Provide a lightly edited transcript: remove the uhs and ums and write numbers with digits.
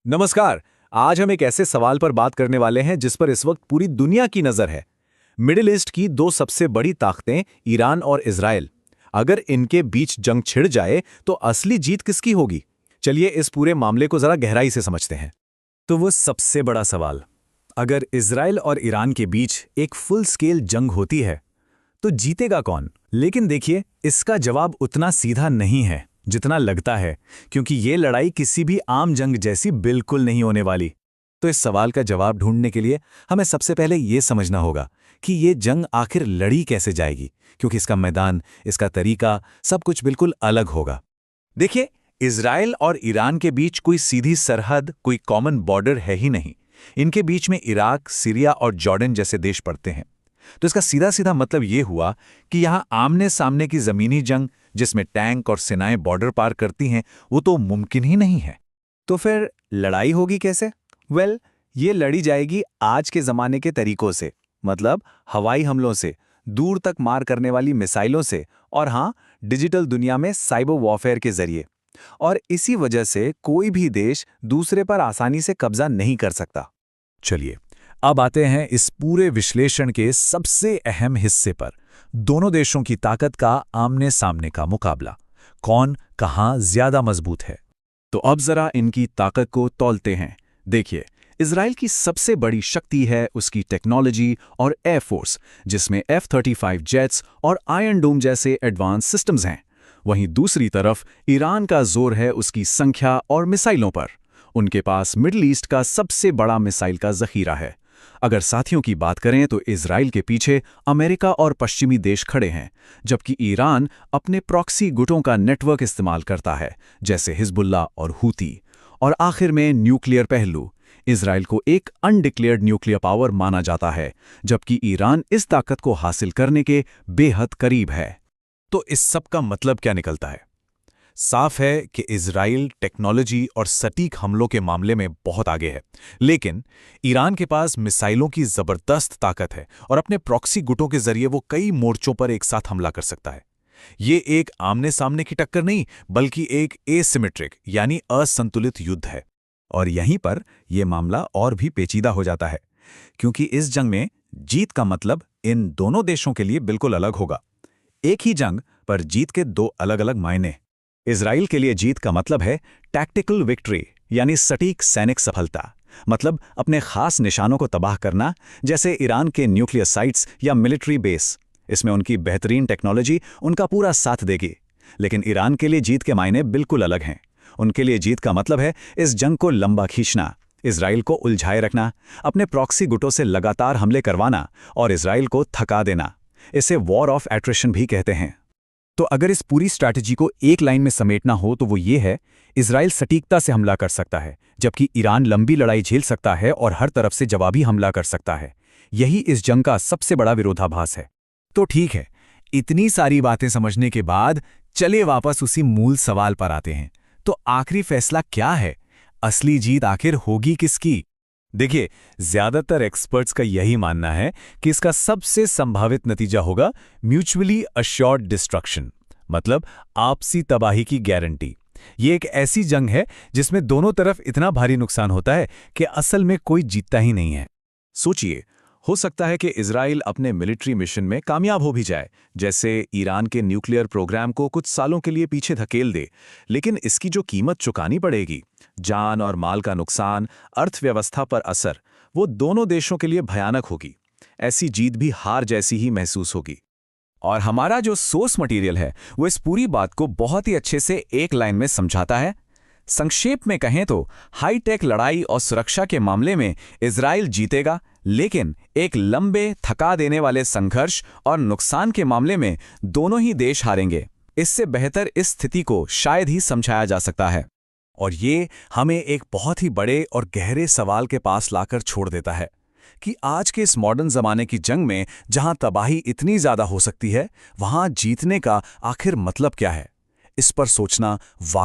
नमस्कार। आज हम एक ऐसे सवाल पर बात करने वाले हैं जिस पर इस वक्त पूरी दुनिया की नजर है। मिडिल ईस्ट की दो सबसे बड़ी ताकतें ईरान और इजराइल। अगर इनके बीच जंग छिड़ जाए तो असली जीत किसकी होगी? चलिए इस पूरे मामले को जरा गहराई से समझते हैं। तो वो सबसे बड़ा सवाल, अगर इजराइल और ईरान के बीच एक फुल स्केल जंग होती है तो जीतेगा कौन? लेकिन देखिए, इसका जवाब उतना सीधा नहीं है जितना लगता है, क्योंकि ये लड़ाई किसी भी आम जंग जैसी बिल्कुल नहीं होने वाली। तो इस सवाल का जवाब ढूंढने के लिए हमें सबसे पहले ये समझना होगा कि ये जंग आखिर लड़ी कैसे जाएगी, क्योंकि इसका मैदान, इसका तरीका, सब कुछ बिल्कुल अलग होगा। देखिए, इजराइल और ईरान के बीच कोई सीधी सरहद, कोई कॉमन बॉर्डर है ही नहीं। इनके बीच में इराक, सीरिया और जॉर्डन जैसे देश पड़ते हैं। तो इसका सीधा सीधा मतलब ये हुआ कि यहां आमने सामने की जमीनी जंग, जिसमें टैंक और सेनाएं बॉर्डर पार करती हैं, वो तो मुमकिन ही नहीं है। तो फिर लड़ाई होगी कैसे? ये लड़ी जाएगी आज के जमाने के तरीकों से, मतलब हवाई हमलों से, दूर तक मार करने वाली मिसाइलों से, और हाँ, डिजिटल दुनिया में साइबर वॉरफेयर के जरिए। और इसी वजह से कोई भी देश दूसरे पर आसानी से कब्जा नहीं कर सकता। चलिए, अब आते हैं इस पूरे विश्लेषण के सबसे अहम हिस्से पर, दोनों देशों की ताकत का आमने सामने का मुकाबला। कौन कहां ज्यादा मजबूत है? तो अब जरा इनकी ताकत को तौलते हैं। देखिए, इजराइल की सबसे बड़ी शक्ति है उसकी टेक्नोलॉजी और एयरफोर्स, जिसमें F-35 जेट्स और आयरन डोम जैसे एडवांस सिस्टम्स हैं। वहीं दूसरी तरफ ईरान का जोर है उसकी संख्या और मिसाइलों पर। उनके पास मिडिल ईस्ट का सबसे बड़ा मिसाइल का जखीरा है। अगर साथियों की बात करें तो इजराइल के पीछे अमेरिका और पश्चिमी देश खड़े हैं, जबकि ईरान अपने प्रॉक्सी गुटों का नेटवर्क इस्तेमाल करता है, जैसे हिजबुल्ला और हूती। और आखिर में न्यूक्लियर पहलू। इजराइल को एक अनडिक्लेयर्ड न्यूक्लियर पावर माना जाता है, जबकि ईरान इस ताकत को हासिल करने के बेहद करीब है। तो इस सब का मतलब क्या निकलता है? साफ है कि इजराइल टेक्नोलॉजी और सटीक हमलों के मामले में बहुत आगे है, लेकिन ईरान के पास मिसाइलों की जबरदस्त ताकत है और अपने प्रॉक्सी गुटों के जरिए वो कई मोर्चों पर एक साथ हमला कर सकता है। ये एक आमने सामने की टक्कर नहीं, बल्कि एक एसिमेट्रिक यानी असंतुलित युद्ध है। और यहीं पर यह मामला और भी पेचीदा हो जाता है, क्योंकि इस जंग में जीत का मतलब इन दोनों देशों के लिए बिल्कुल अलग होगा। एक ही जंग पर जीत के दो अलग अलग मायने। इजराइल के लिए जीत का मतलब है टैक्टिकल विक्ट्री, यानी सटीक सैनिक सफलता, मतलब अपने खास निशानों को तबाह करना, जैसे ईरान के न्यूक्लियर साइट्स या मिलिट्री बेस। इसमें उनकी बेहतरीन टेक्नोलॉजी उनका पूरा साथ देगी। लेकिन ईरान के लिए जीत के मायने बिल्कुल अलग हैं। उनके लिए जीत का मतलब है इस जंग को लंबा खींचना, इजराइल को उलझाए रखना, अपने प्रॉक्सी गुटों से लगातार हमले करवाना और इजराइल को थका देना। इसे वॉर ऑफ एट्रिशन भी कहते हैं। तो अगर इस पूरी स्ट्रैटेजी को एक लाइन में समेटना हो तो वो ये है, इजराइल सटीकता से हमला कर सकता है, जबकि ईरान लंबी लड़ाई झेल सकता है और हर तरफ से जवाबी हमला कर सकता है। यही इस जंग का सबसे बड़ा विरोधाभास है। तो ठीक है, इतनी सारी बातें समझने के बाद चलिए वापस उसी मूल सवाल पर आते हैं। तो आखिरी फैसला क्या है? असली जीत आखिर होगी किसकी? देखिए, ज्यादातर एक्सपर्ट्स का यही मानना है कि इसका सबसे संभावित नतीजा होगा म्यूचुअली अश्योर्ड डिस्ट्रक्शन, मतलब आपसी तबाही की गारंटी। ये एक ऐसी जंग है जिसमें दोनों तरफ इतना भारी नुकसान होता है कि असल में कोई जीतता ही नहीं है। सोचिए, हो सकता है कि इजराइल अपने मिलिट्री मिशन में कामयाब हो भी जाए, जैसे ईरान के न्यूक्लियर प्रोग्राम को कुछ सालों के लिए पीछे धकेल दे, लेकिन इसकी जो कीमत चुकानी पड़ेगी, जान और माल का नुकसान, अर्थव्यवस्था पर असर, वो दोनों देशों के लिए भयानक होगी। ऐसी जीत भी हार जैसी ही महसूस होगी। और हमारा जो सोर्स मटेरियल है वो इस पूरी बात को बहुत ही अच्छे से एक लाइन में समझाता है। संक्षेप में कहें तो हाईटेक लड़ाई और सुरक्षा के मामले में इजराइल जीतेगा, लेकिन एक लंबे, थका देने वाले संघर्ष और नुकसान के मामले में दोनों ही देश हारेंगे। इससे बेहतर इस स्थिति को शायद ही समझाया जा सकता है। और ये हमें एक बहुत ही बड़े और गहरे सवाल के पास लाकर छोड़ देता है कि आज के इस मॉडर्न जमाने की जंग में जहां तबाही इतनी ज्यादा हो सकती है, वहां जीतने का आखिर मतलब क्या है? इस पर सोचना वाकई